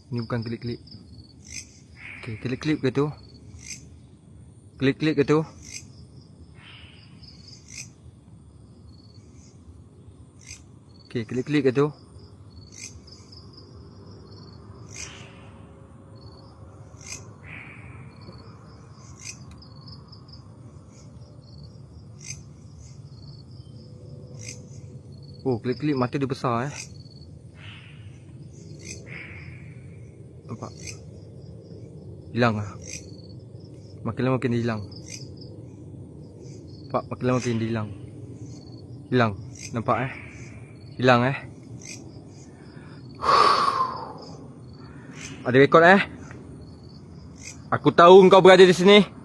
Ini bukan klik-klik. Okay, klik-klik ke tu? Klik-klik ke tu? Okay, klik-klik ke tu? Oh, klik-klik mata dia besar Nampak? Hilang lah. Makin lama makin dia hilang. Nampak? Makin lama makin dia hilang. Hilang. Nampak Hilang Ada rekod Aku tahu kau berada di sini.